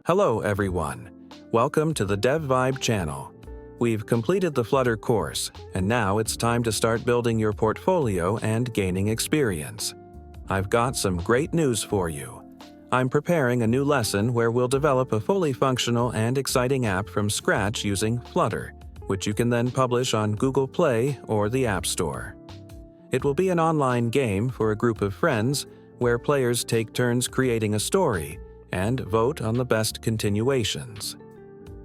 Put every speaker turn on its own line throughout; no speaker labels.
Hello everyone. Welcome to the Dev Vibe channel. We've completed the Flutter course, and now it's time to start building your portfolio and gaining experience. I've got some great news for you. I'm preparing a new lesson where we'll develop a fully functional and exciting app from scratch using Flutter, which you can then publish on Google Play or the App Store. It will be an online game for a group of friends where players take turns creating a story and vote on the best continuations.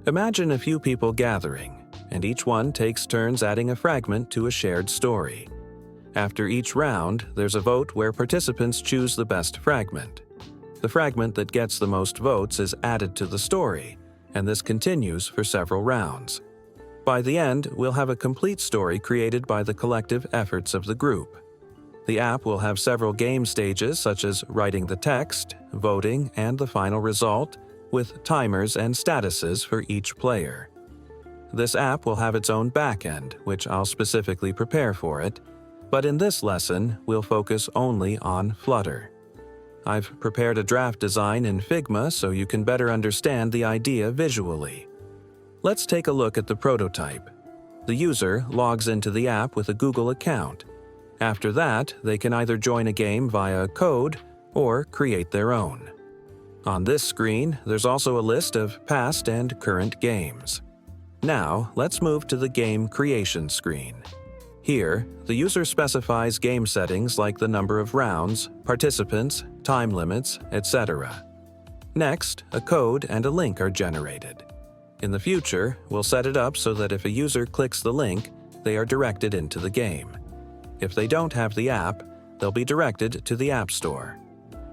Imagine a few people gathering, and each one takes turns adding a fragment to a shared story. After each round, there's a vote where participants choose the best fragment. The fragment that gets the most votes is added to the story, and this continues for several rounds. By the end, we'll have a complete story created by the collective efforts of the group. The app will have several game stages such as writing the text, voting, and the final result, with timers and statuses for each player. This app will have its own backend, which I'll specifically prepare for it, but in this lesson, we'll focus only on Flutter. I've prepared a draft design in Figma so you can better understand the idea visually. Let's take a look at the prototype. The user logs into the app with a Google account. After that, they can either join a game via code or create their own. On this screen, there's also a list of past and current games. Now, let's move to the game creation screen. Here, the user specifies game settings like the number of rounds, participants, time limits, etc. Next, a code and a link are generated. In the future, we'll set it up so that if a user clicks the link, they are directed into the game. If they don't have the app, they'll be directed to the App Store.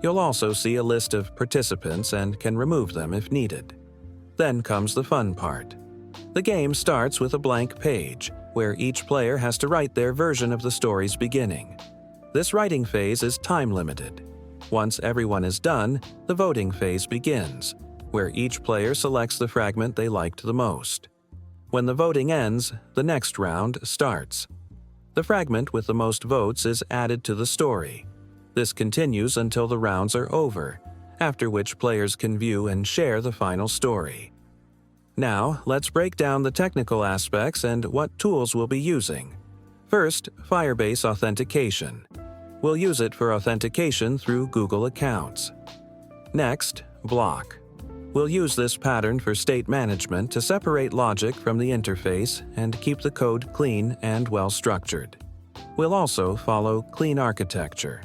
You'll also see a list of participants and can remove them if needed. Then comes the fun part. The game starts with a blank page, where each player has to write their version of the story's beginning. This writing phase is time-limited. Once everyone is done, the voting phase begins, where each player selects the fragment they liked the most. When the voting ends, the next round starts. The fragment with the most votes is added to the story. This continues until the rounds are over, after which players can view and share the final story. Now, let's break down the technical aspects and what tools we'll be using. First, Firebase Authentication. We'll use it for authentication through Google accounts. Next, Bloc. We'll use this pattern for state management to separate logic from the interface and keep the code clean and well-structured. We'll also follow clean architecture.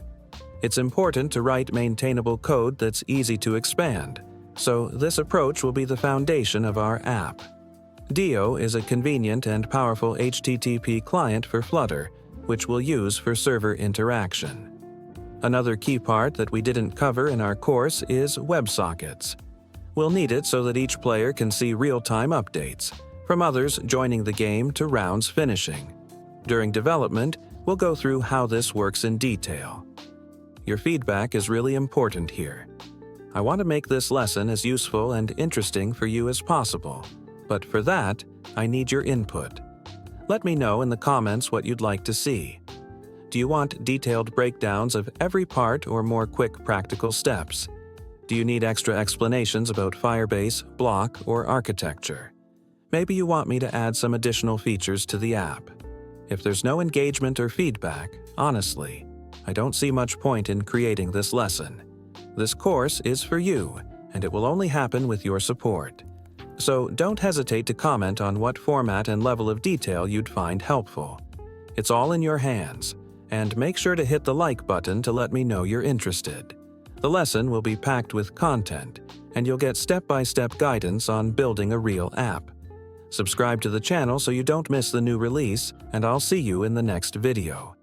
It's important to write maintainable code that's easy to expand, so this approach will be the foundation of our app. Dio is a convenient and powerful HTTP client for Flutter, which we'll use for server interaction. Another key part that we didn't cover in our course is Websockets. We'll need it so that each player can see real-time updates, from others joining the game to rounds finishing. During development, we'll go through how this works in detail. Your feedback is really important here. I want to make this lesson as useful and interesting for you as possible, but for that, I need your input. Let me know in the comments what you'd like to see. Do you want detailed breakdowns of every part or more quick practical steps? Do you need extra explanations about Firebase, Bloc, or architecture? Maybe you want me to add some additional features to the app. If there's no engagement or feedback, honestly, I don't see much point in creating this lesson. This course is for you, and it will only happen with your support. So don't hesitate to comment on what format and level of detail you'd find helpful. It's all in your hands, and make sure to hit the like button to let me know you're interested. The lesson will be packed with content, and you'll get step-by-step guidance on building a real app. Subscribe to the channel so you don't miss the new release, and I'll see you in the next video.